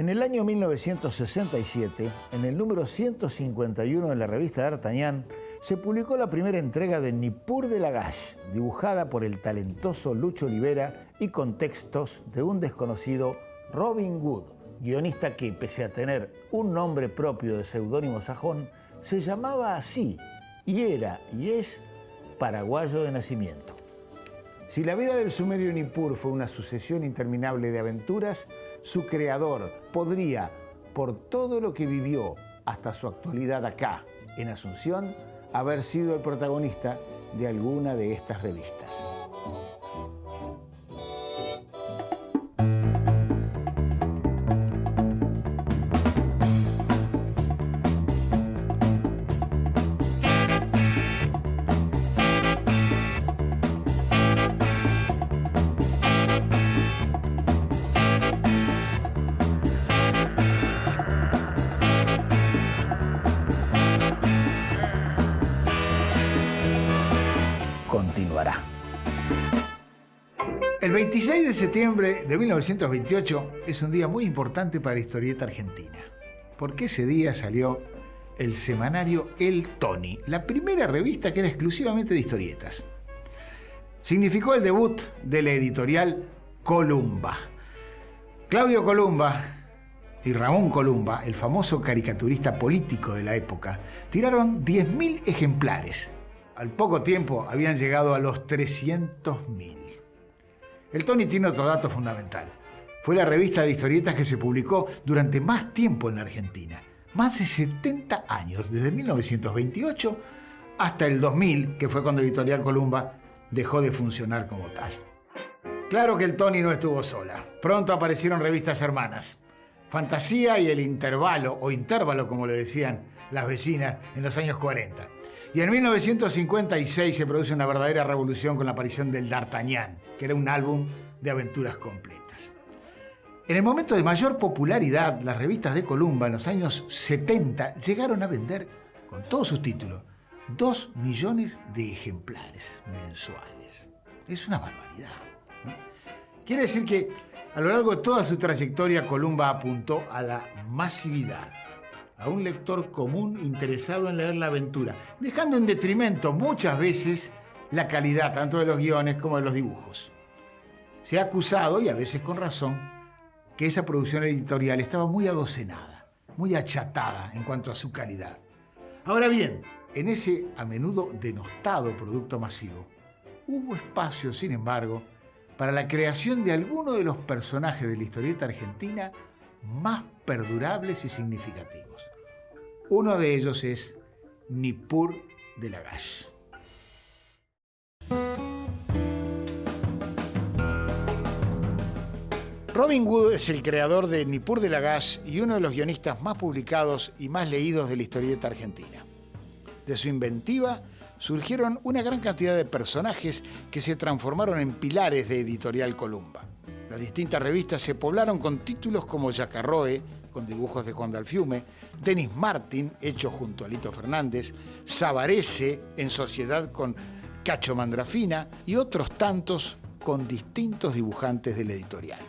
En el año 1967, en el número 151 de la revista D'Artagnan, se publicó la primera entrega de Nippur de Lagash, dibujada por el talentoso Lucho Olivera y con textos de un desconocido Robin Wood, guionista que, pese a tener un nombre propio de seudónimo sajón, se llamaba así y era y es paraguayo de nacimiento. Si la vida del sumerio Nippur fue una sucesión interminable de aventuras, su creador podría, por todo lo que vivió hasta su actualidad acá, en Asunción, haber sido el protagonista de alguna de estas revistas. Continuará. El 26 de septiembre de 1928 es un día muy importante para la historieta argentina, porque ese día salió el semanario El Tony, la primera revista que era exclusivamente de historietas. Significó el debut de la editorial Columba. Claudio Columba y Ramón Columba, el famoso caricaturista político de la época, tiraron 10.000 ejemplares. Al poco tiempo habían llegado a los 300.000. El Tony tiene otro dato fundamental. Fue la revista de historietas que se publicó durante más tiempo en la Argentina. Más de 70 años, desde 1928 hasta el 2000, que fue cuando Editorial Columba dejó de funcionar como tal. Claro que el Tony no estuvo sola. Pronto aparecieron revistas hermanas. Fantasía y el Intervalo, o Intervalo como le decían las vecinas en los años 40. Y en 1956 se produce una verdadera revolución con la aparición del D'Artagnan, que era un álbum de aventuras completas. En el momento de mayor popularidad, las revistas de Columba en los años 70 llegaron a vender, con todos sus títulos, 2 millones de ejemplares mensuales. Es una barbaridad, ¿no? Quiere decir que a lo largo de toda su trayectoria, Columba apuntó a la masividad, a un lector común interesado en leer la aventura, dejando en detrimento muchas veces la calidad tanto de los guiones como de los dibujos. Se ha acusado, y a veces con razón, que esa producción editorial estaba muy adocenada, muy achatada en cuanto a su calidad. Ahora bien, en ese a menudo denostado producto masivo, hubo espacio, sin embargo, para la creación de algunos de los personajes de la historieta argentina más perdurables y significativos. Uno de ellos es Nippur de Lagash. Robin Wood es el creador de Nippur de Lagash y uno de los guionistas más publicados y más leídos de la historieta argentina. De su inventiva surgieron una gran cantidad de personajes que se transformaron en pilares de Editorial Columba. Las distintas revistas se poblaron con títulos como Yacarroe, con dibujos de Juan Dalfiume, Denis Martin, hecho junto a Lito Fernández, Sabarese, en sociedad con Cacho Mandrafina, y otros tantos con distintos dibujantes de la editorial.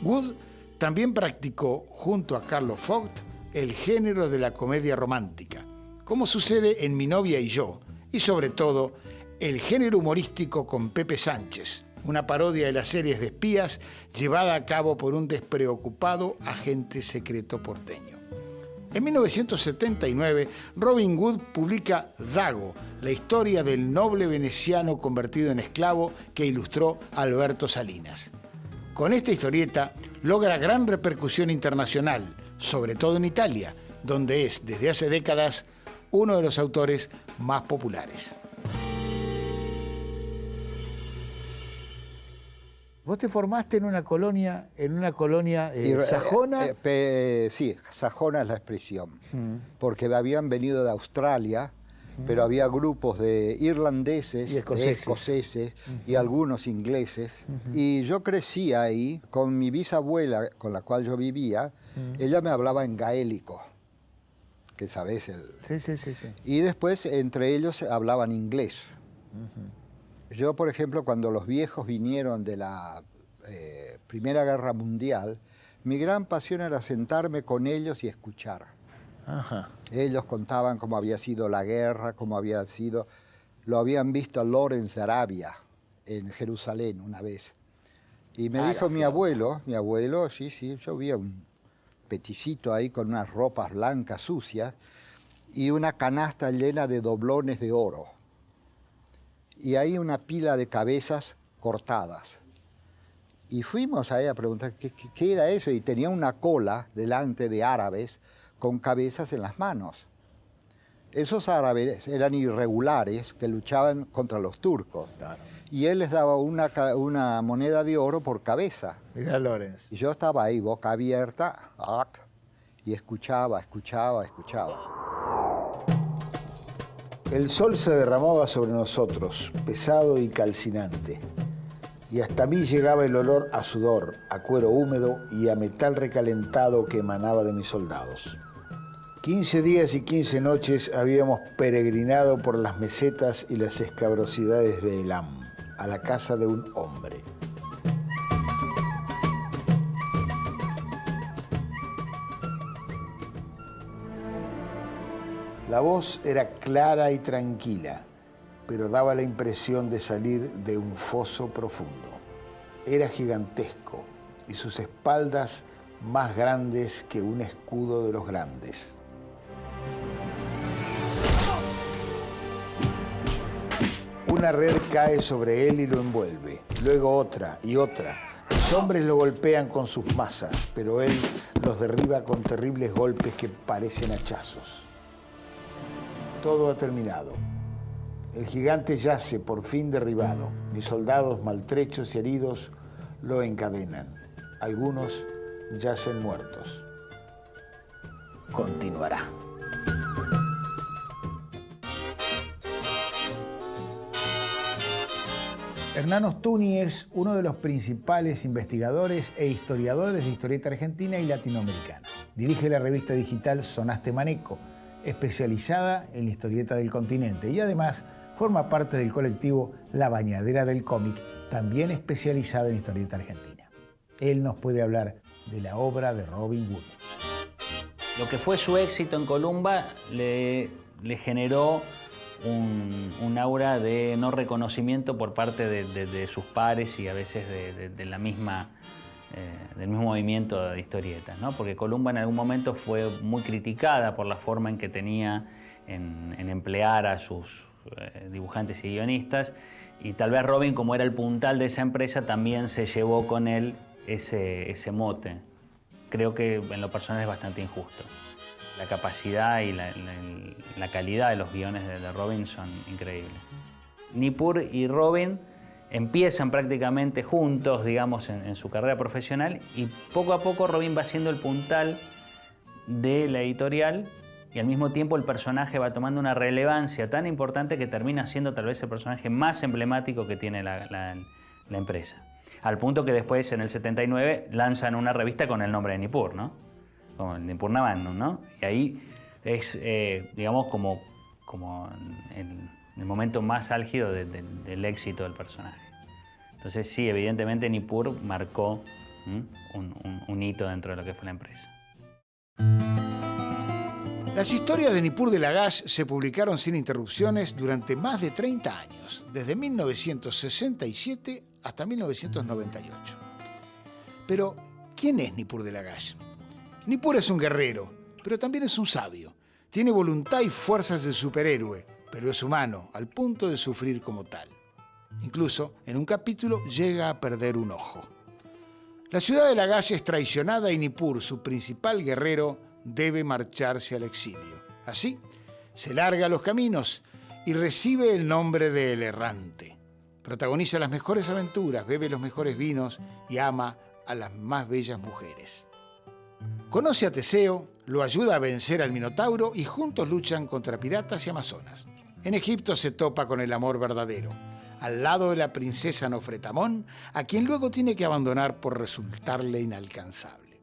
Wood también practicó, junto a Carlos Vogt, el género de la comedia romántica, como sucede en Mi novia y yo, y sobre todo, el género humorístico con Pepe Sánchez, una parodia de las series de espías llevada a cabo por un despreocupado agente secreto porteño. En 1979, Robin Wood publica Dago, la historia del noble veneciano convertido en esclavo que ilustró Alberto Salinas. Con esta historieta logra gran repercusión internacional, sobre todo en Italia, donde es, desde hace décadas, uno de los autores más populares. ¿Vos te formaste en una colonia sajona? Sí, sajona es la expresión, porque habían venido de Australia, pero había grupos de irlandeses, escoceses y algunos ingleses. Y yo crecí ahí con mi bisabuela, con la cual yo vivía. Ella me hablaba en gaélico, que sabés Sí. Y después entre ellos hablaban inglés. Yo, por ejemplo, cuando los viejos vinieron de la Primera Guerra Mundial, Mi gran pasión era sentarme con ellos y escuchar. Ajá. Ellos contaban cómo había sido la guerra, cómo había sido... Lo habían visto a Lawrence de Arabia en Jerusalén una vez. Y me dijo mi abuelo, sí, yo vi un peticito ahí con unas ropas blancas sucias y una canasta llena de doblones de oro. Y ahí una pila de cabezas cortadas. Y fuimos ahí a preguntar qué era eso, y tenía una cola delante de árabes con cabezas en las manos. Esos árabes eran irregulares que luchaban contra los turcos. Claro. Y él les daba una moneda de oro por cabeza. Mirá, Lawrence. Y yo estaba ahí, boca abierta, y escuchaba. El sol se derramaba sobre nosotros, pesado y calcinante. Y hasta mí llegaba el olor a sudor, a cuero húmedo y a metal recalentado que emanaba de mis soldados. 15 días y 15 noches habíamos peregrinado por las mesetas y las escabrosidades de Elam, a la casa de un hombre. La voz era clara y tranquila, pero daba la impresión de salir de un foso profundo. Era gigantesco y sus espaldas más grandes que un escudo de los grandes. Una red cae sobre él y lo envuelve, luego otra y otra. Los hombres lo golpean con sus mazas, pero él los derriba con terribles golpes que parecen hachazos. Todo ha terminado. El gigante yace por fin derribado. Mis soldados maltrechos y heridos lo encadenan. Algunos yacen muertos. Continuará. Hernán Ostuni es uno de los principales investigadores e historiadores de historieta argentina y latinoamericana. Dirige la revista digital Sonaste Maneco, especializada en la historieta del continente, y además forma parte del colectivo La Bañadera del Cómic, también especializada en historieta argentina. Él nos puede hablar de la obra de Robin Wood. Lo que fue su éxito en Columba le generó un aura de no reconocimiento por parte de sus pares y a veces de la misma, del mismo movimiento de historietas, ¿no? Porque Columba en algún momento fue muy criticada por la forma en que tenía en emplear a sus dibujantes y guionistas, y tal vez Robin, como era el puntal de esa empresa, también se llevó con él ese mote. Creo que en lo personal es bastante injusto. La capacidad y la calidad de los guiones de Robin son increíbles. Nippur y Robin empiezan prácticamente juntos, digamos, en su carrera profesional, y poco a poco Robin va siendo el puntal de la editorial, y al mismo tiempo el personaje va tomando una relevancia tan importante que termina siendo tal vez el personaje más emblemático que tiene la empresa. Al punto que después, en el 79, lanzan una revista con el nombre de Nippur, ¿no? Como el Nippur Navannum, ¿no? Y ahí es, digamos, como el momento más álgido del éxito del personaje. Entonces sí, evidentemente Nippur marcó un hito dentro de lo que fue la empresa. Las historias de Nippur de Lagash se publicaron sin interrupciones durante más de 30 años, desde 1967 hasta 1998. Pero, ¿quién es Nippur de Lagash? Nippur es un guerrero, pero también es un sabio. Tiene voluntad y fuerzas de superhéroe, pero es humano, al punto de sufrir como tal. Incluso, en un capítulo, llega a perder un ojo. La ciudad de Lagash es traicionada y Nippur, su principal guerrero, debe marcharse al exilio. Así, se larga a los caminos y recibe el nombre de El Errante. Protagoniza las mejores aventuras, bebe los mejores vinos y ama a las más bellas mujeres. Conoce a Teseo, lo ayuda a vencer al Minotauro y juntos luchan contra piratas y amazonas. En Egipto se topa con el amor verdadero, al lado de la princesa Nofretamón, a quien luego tiene que abandonar por resultarle inalcanzable.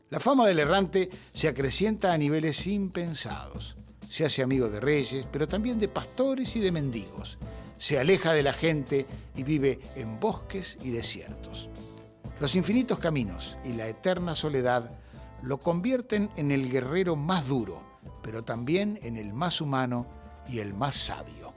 La fama del errante se acrecienta a niveles impensados. Se hace amigo de reyes, pero también de pastores y de mendigos. Se aleja de la gente y vive en bosques y desiertos. Los infinitos caminos y la eterna soledad lo convierten en el guerrero más duro, pero también en el más humano y el más sabio.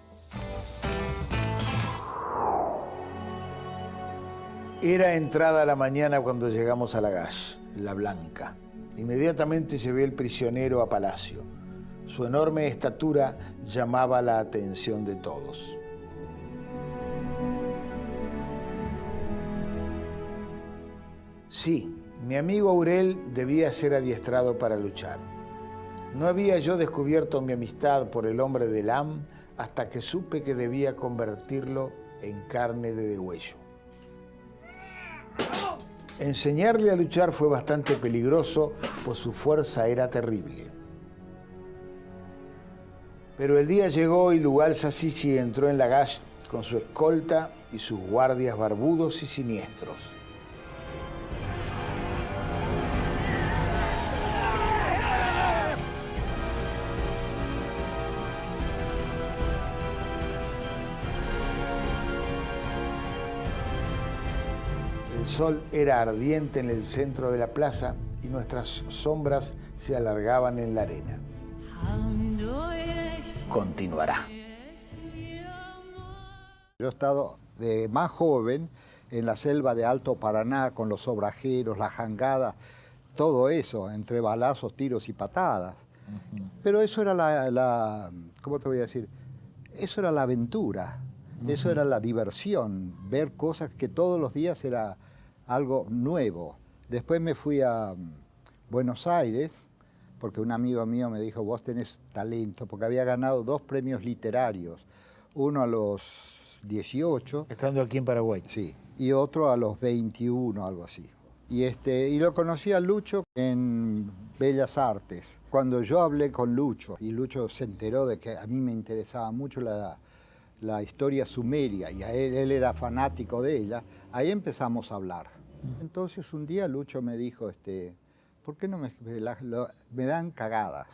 Era entrada la mañana cuando llegamos a Lagash, la Blanca. Inmediatamente llevé el prisionero a palacio. Su enorme estatura llamaba la atención de todos. Sí, mi amigo Aurel debía ser adiestrado para luchar. No había yo descubierto mi amistad por el hombre de Elam hasta que supe que debía convertirlo en carne de degüello. Enseñarle a luchar fue bastante peligroso, pues su fuerza era terrible. Pero el día llegó y Lugal Sasisi entró en Lagash con su escolta y sus guardias barbudos y siniestros. El sol era ardiente en el centro de la plaza y nuestras sombras se alargaban en la arena. Continuará. Yo he estado de más joven en la selva de Alto Paraná con los obrajeros, las jangadas, todo eso, entre balazos, tiros y patadas. Pero eso era ¿cómo te voy a decir? Eso era la aventura, eso era la diversión, ver cosas que todos los días era algo nuevo. Después me fui a Buenos Aires, porque un amigo mío me dijo, vos tenés talento, porque había ganado 2 premios literarios, uno a los 18. Estando aquí en Paraguay. Sí, y otro a los 21, algo así. Y lo conocí a Lucho en Bellas Artes. Cuando yo hablé con Lucho, y Lucho se enteró de que a mí me interesaba mucho la historia sumeria, y él era fanático de ella, ahí empezamos a hablar. Entonces un día Lucho me dijo, ¿por qué no me dan cagadas?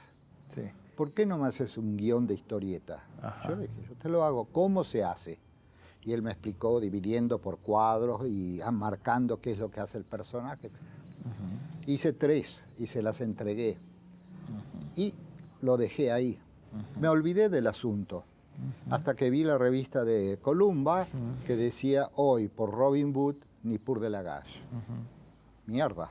Sí. ¿Por qué no me haces un guión de historieta? Ajá. Yo le dije, yo te lo hago, ¿cómo se hace? Y él me explicó dividiendo por cuadros y marcando qué es lo que hace el personaje. Hice 3 y se las entregué. Y lo dejé ahí. Me olvidé del asunto. Hasta que vi la revista de Columba que decía, hoy por Robin Hood, ni Pur de Lagash. Mierda.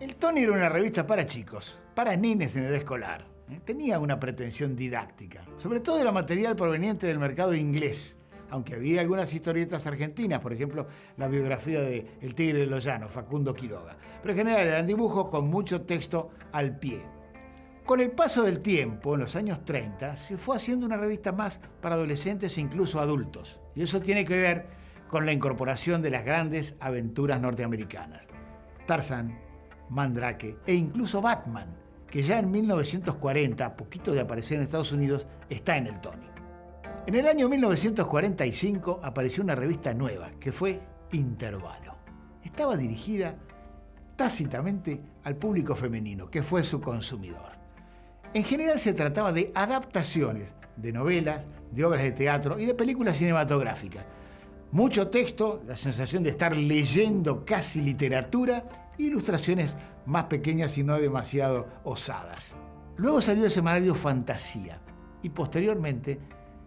El Tony era una revista para chicos, para nenes en edad escolar. Tenía una pretensión didáctica. Sobre todo era material proveniente del mercado inglés, aunque había algunas historietas argentinas, por ejemplo, la biografía de El Tigre de los Llanos, Facundo Quiroga. Pero en general eran dibujos con mucho texto al pie. Con el paso del tiempo, en los años 30, se fue haciendo una revista más para adolescentes e incluso adultos. Y eso tiene que ver con la incorporación de las grandes aventuras norteamericanas. Tarzán, Mandrake e incluso Batman, que ya en 1940, a poquito de aparecer en Estados Unidos, está en el Tony. En el año 1945 apareció una revista nueva, que fue Intervalo. Estaba dirigida tácitamente al público femenino, que fue su consumidor. En general se trataba de adaptaciones de novelas, de obras de teatro y de películas cinematográficas. Mucho texto, la sensación de estar leyendo casi literatura, e ilustraciones más pequeñas y no demasiado osadas. Luego salió el semanario Fantasía y posteriormente,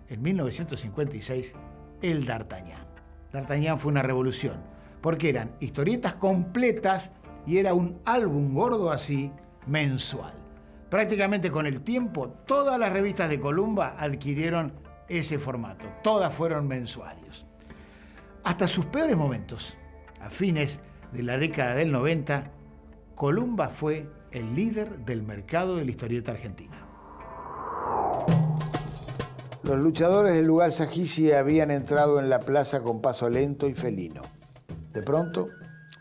en 1956, el D'Artagnan. D'Artagnan fue una revolución, porque eran historietas completas y era un álbum gordo así, mensual. Prácticamente con el tiempo, todas las revistas de Columba adquirieron ese formato, todas fueron mensuarios. Hasta sus peores momentos, a fines de la década del 90, Columba fue el líder del mercado de la historieta argentina. Los luchadores del Lugal Sasisi habían entrado en la plaza con paso lento y felino. De pronto,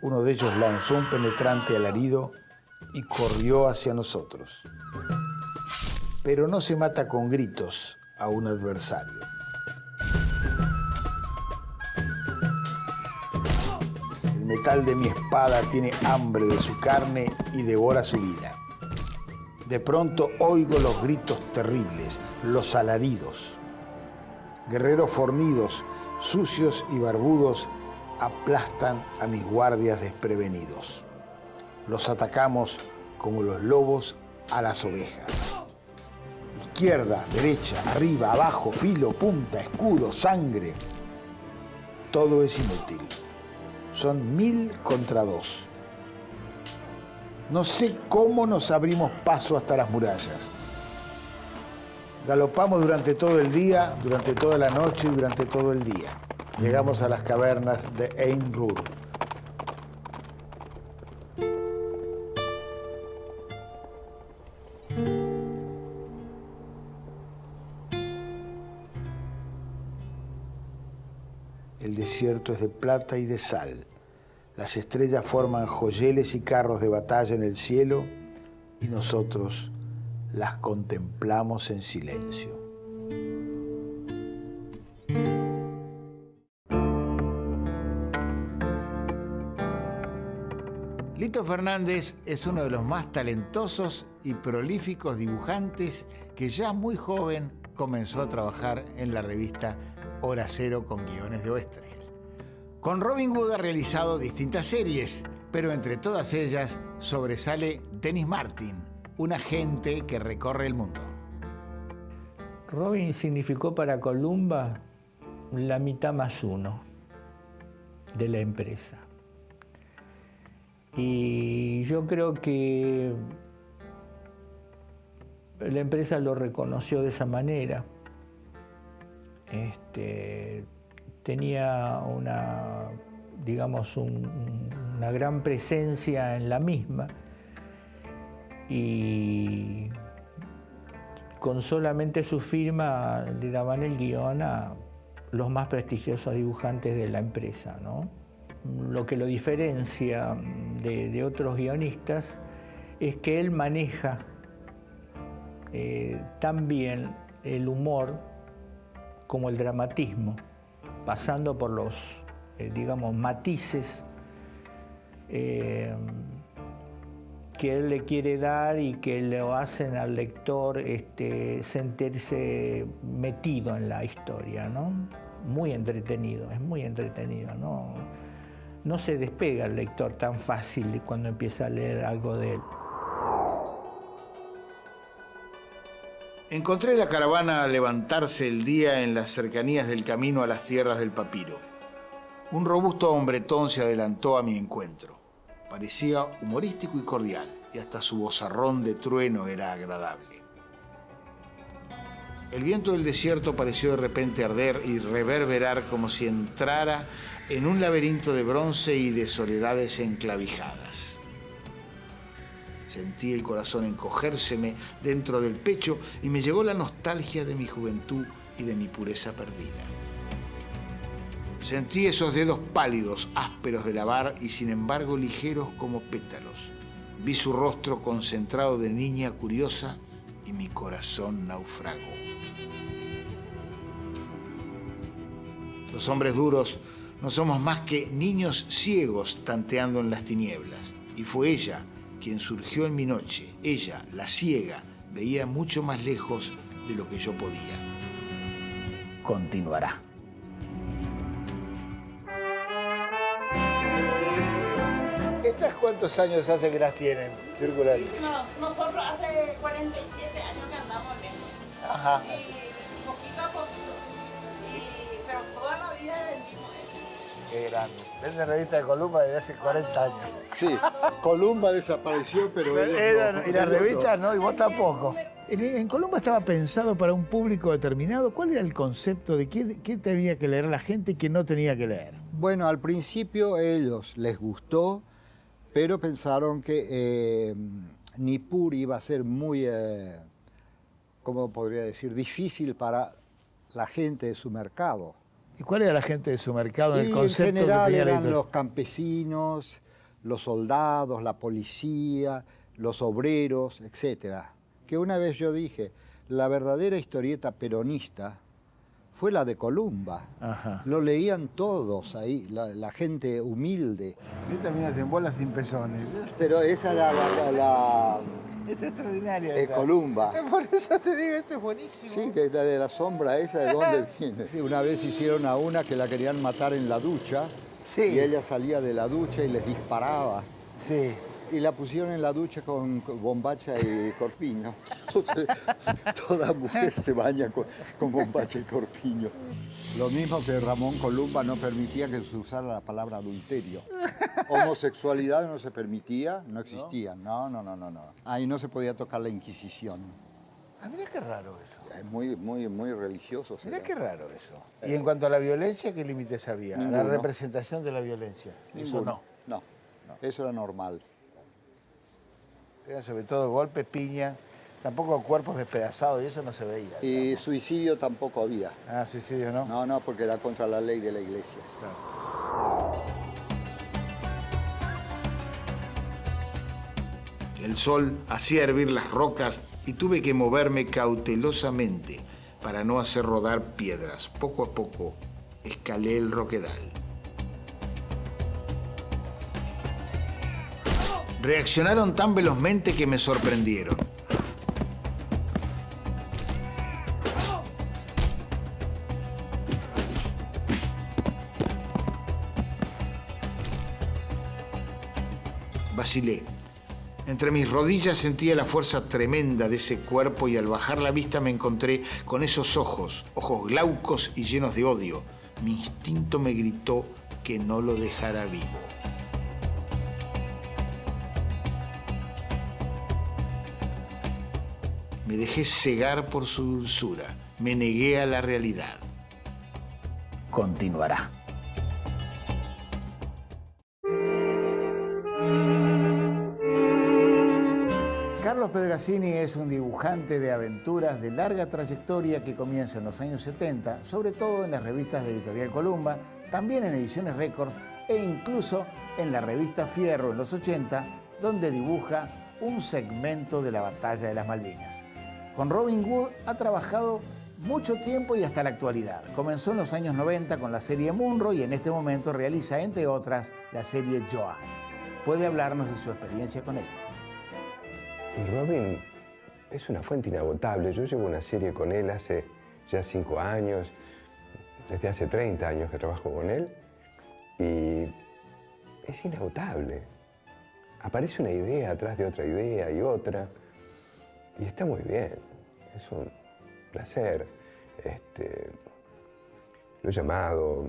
uno de ellos lanzó un penetrante alarido y corrió hacia nosotros. Pero no se mata con gritos a un adversario. El metal de mi espada tiene hambre de su carne y devora su vida. De pronto oigo los gritos terribles, los alaridos. Guerreros fornidos, sucios y barbudos, aplastan a mis guardias desprevenidos. Los atacamos como los lobos a las ovejas. Izquierda, derecha, arriba, abajo, filo, punta, escudo, sangre. Todo es inútil. Son 1000 contra 2. No sé cómo nos abrimos paso hasta las murallas. Galopamos durante todo el día, durante toda la noche y durante todo el día. Llegamos a las cavernas de Ein Rur. El desierto es de plata y de sal. Las estrellas forman joyeles y carros de batalla en el cielo y nosotros las contemplamos en silencio. Lito Fernández es uno de los más talentosos y prolíficos dibujantes que ya muy joven comenzó a trabajar en la revista Hora Cero con guiones de Oesterheld. Con Robin Hood ha realizado distintas series, pero entre todas ellas sobresale Dennis Martin, un agente que recorre el mundo. Robin significó para Columba la mitad más uno de la empresa. Y yo creo que la empresa lo reconoció de esa manera. Tenía una gran presencia en la misma y con solamente su firma le daban el guión a los más prestigiosos dibujantes de la empresa, ¿no? Lo que lo diferencia de otros guionistas es que él maneja tan bien el humor como el dramatismo, pasando por los, matices que él le quiere dar y que le hacen al lector sentirse metido en la historia, ¿no? Muy entretenido, es muy entretenido, ¿no? No se despega el lector tan fácil cuando empieza a leer algo de él. Encontré la caravana a levantarse el día en las cercanías del camino a las tierras del Papiro. Un robusto hombretón se adelantó a mi encuentro. Parecía humorístico y cordial, y hasta su vozarrón de trueno era agradable. El viento del desierto pareció de repente arder y reverberar como si entrara en un laberinto de bronce y de soledades enclavijadas. Sentí el corazón encogérseme dentro del pecho y me llegó la nostalgia de mi juventud y de mi pureza perdida. Sentí esos dedos pálidos, ásperos de lavar y sin embargo ligeros como pétalos. Vi su rostro concentrado de niña curiosa y mi corazón naufragó. Los hombres duros no somos más que niños ciegos tanteando en las tinieblas. Y fue ella quien surgió en mi noche. Ella, la ciega, veía mucho más lejos de lo que yo podía. Continuará. ¿Estas cuántos años hace que las tienen circulando? No, nosotros hace 47 años que andamos en esto. Ajá. Y poquito a poquito. Pero toda la vida vendimos esto. Qué grande. Vende revista de Columba desde hace 40 años. Sí, Columba desapareció, pero Y la revista no, y vos tampoco. ¿En Columba estaba pensado para un público determinado? ¿Cuál era el concepto de qué tenía que leer la gente y qué no tenía que leer? Bueno, al principio a ellos les gustó, pero pensaron que Nippur iba a ser muy, ¿cómo podría decir?, difícil para la gente de su mercado. ¿Y cuál era la gente de su mercado en el concepto? En general que tenía eran los campesinos, los soldados, la policía, los obreros, etcétera. Que una vez yo dije, la verdadera historieta peronista fue la de Columba. Ajá. Lo leían todos ahí, la gente humilde. Y terminas en bolas sin pezones. Pero esa era la Es extraordinaria. Columba. Por eso te digo, esto es buenísimo. Sí, que de la sombra esa, ¿de dónde viene? Sí, una vez hicieron a una que la querían matar en la ducha Sí. Y ella salía de la ducha y les disparaba. Sí. Y la pusieron en la ducha con bombacha y corpiño. Entonces, toda mujer se baña con bombacha y corpiño. Lo mismo que Ramón Columba no permitía que se usara la palabra adulterio. Homosexualidad no se permitía, no existía. No. Ahí no se podía tocar la Inquisición. Ah, mirá qué raro eso. Es muy religioso. Mirá qué raro eso. Y en cuanto a la violencia, ¿qué límites había? Ninguno. La representación de la violencia. Eso no. No, eso era normal. Eran sobre todo golpes, piña, tampoco cuerpos despedazados y eso no se veía. Y digamos. suicidio tampoco había. Ah, suicidio no. No, porque era contra la ley de la iglesia. Claro. El sol hacía hervir las rocas y tuve que moverme cautelosamente para no hacer rodar piedras. Poco a poco escalé el roquedal. Reaccionaron tan velozmente que me sorprendieron. Vacilé. Entre mis rodillas sentía la fuerza tremenda de ese cuerpo y al bajar la vista me encontré con esos ojos glaucos y llenos de odio. Mi instinto me gritó que no lo dejara vivo. Me dejé cegar por su dulzura. Me negué a la realidad. Continuará. Carlos Pedrazzini es un dibujante de aventuras de larga trayectoria que comienza en los años 70, sobre todo en las revistas de Editorial Columba, también en Ediciones Récord e incluso en la revista Fierro en los 80, donde dibuja un segmento de la Batalla de las Malvinas. Con Robin Wood ha trabajado mucho tiempo y hasta la actualidad. Comenzó en los años 90 con la serie Munro y en este momento realiza, entre otras, la serie Joan. Puede hablarnos de su experiencia con él. Y Robin es una fuente inagotable. Yo llevo una serie con él hace ya 5 años, desde hace 30 años que trabajo con él, y es inagotable. Aparece una idea atrás de otra idea y otra, y está muy bien. Es un placer. Lo he llamado,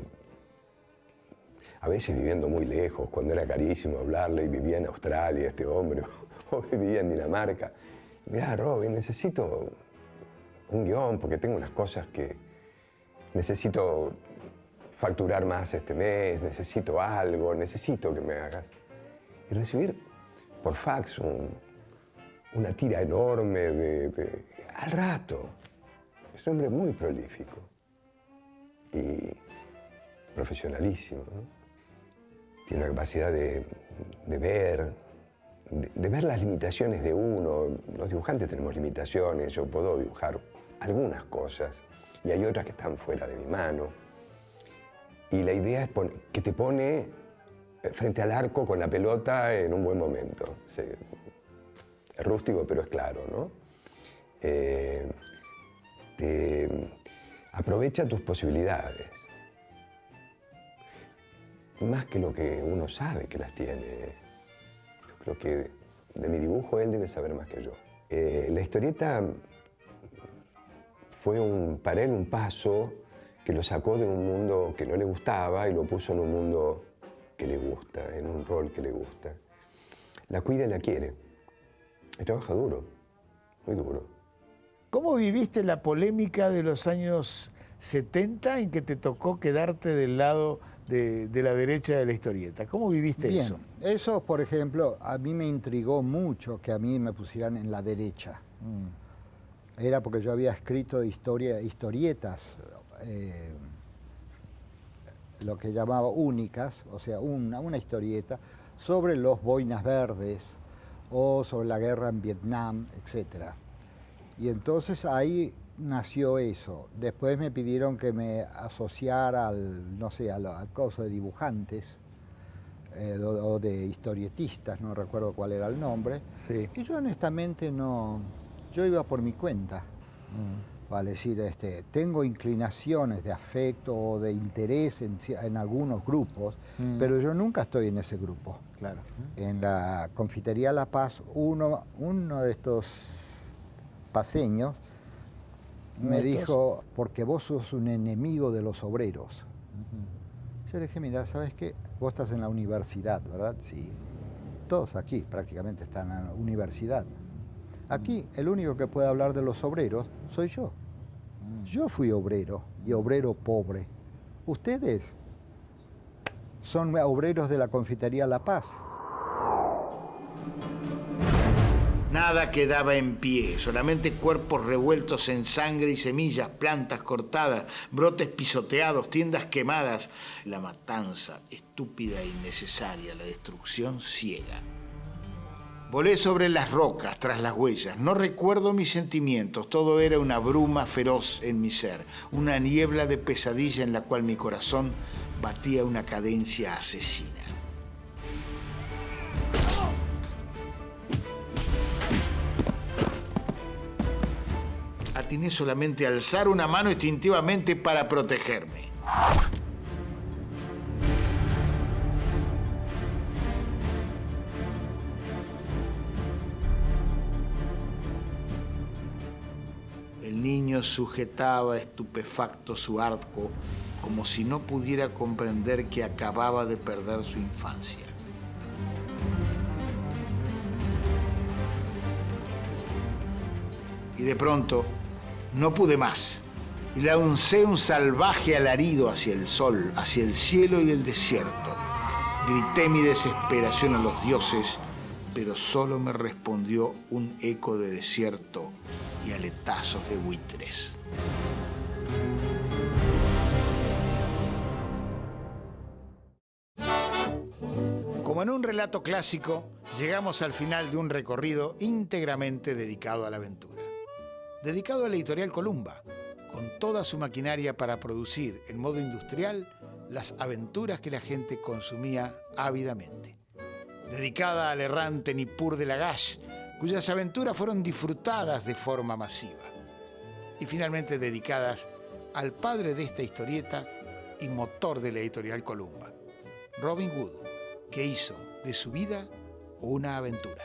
a veces viviendo muy lejos, cuando era carísimo hablarle, y vivía en Australia este hombre, o vivía en Dinamarca. Mirá, Robin, necesito un guión porque tengo unas cosas que necesito facturar más este mes, necesito algo, necesito que me hagas. Y recibir por fax una tira enorme al rato. Es un hombre muy prolífico y profesionalísimo, ¿no? Tiene una capacidad de ver las limitaciones de uno. Los dibujantes tenemos limitaciones, yo puedo dibujar algunas cosas y hay otras que están fuera de mi mano. Y la idea es que te pone frente al arco con la pelota en un buen momento. Sí. Es rústico, pero es claro, ¿no? Aprovecha tus posibilidades. Más que lo que uno sabe que las tiene. Yo creo que de mi dibujo él debe saber más que yo. La historieta fue para él un paso que lo sacó de un mundo que no le gustaba y lo puso en un mundo que le gusta, en un rol que le gusta. La cuida y la quiere. Y trabaja duro, muy duro. ¿Cómo viviste la polémica de los años 70 en que te tocó quedarte del lado de la derecha de la historieta? ¿Cómo viviste eso? Bien, eso, por ejemplo, a mí me intrigó mucho que a mí me pusieran en la derecha. Era porque yo había escrito historietas, lo que llamaba únicas, o sea, una historieta sobre los boinas verdes o sobre la guerra en Vietnam, etc. Y entonces ahí nació eso. Después me pidieron que me asociara al coso de dibujantes o de historietistas, no recuerdo cuál era el nombre. Sí. Y yo honestamente no, yo iba por mi cuenta. Vale decir, tengo inclinaciones de afecto o de interés en algunos grupos, pero yo nunca estoy en ese grupo. Claro. En la Confitería La Paz, uno de estos paseños me dijo, porque vos sos un enemigo de los obreros. Yo le dije, mira, ¿sabes qué? Vos estás en la universidad, ¿verdad? Sí. Todos aquí prácticamente están en la universidad. Aquí el único que puede hablar de los obreros soy yo. Yo fui obrero y obrero pobre. Ustedes son obreros de la Confitería La Paz. Nada quedaba en pie, solamente cuerpos revueltos en sangre y semillas, plantas cortadas, brotes pisoteados, tiendas quemadas. La matanza estúpida e innecesaria, la destrucción ciega. Volé sobre las rocas tras las huellas. No recuerdo mis sentimientos. Todo era una bruma feroz en mi ser. Una niebla de pesadilla en la cual mi corazón batía una cadencia asesina. Atiné solamente a alzar una mano instintivamente para protegerme. El niño sujetaba estupefacto su arco como si no pudiera comprender que acababa de perder su infancia. Y de pronto no pude más y lancé un salvaje alarido hacia el sol, hacia el cielo y el desierto. Grité mi desesperación a los dioses, pero solo me respondió un eco de desierto y aletazos de buitres. Como en un relato clásico, llegamos al final de un recorrido íntegramente dedicado a la aventura. Dedicado a la editorial Columba, con toda su maquinaria para producir en modo industrial las aventuras que la gente consumía ávidamente. Dedicada al errante Nippur de Lagash, cuyas aventuras fueron disfrutadas de forma masiva. Y finalmente dedicadas al padre de esta historieta y motor de la editorial Columba, Robin Wood, que hizo de su vida una aventura.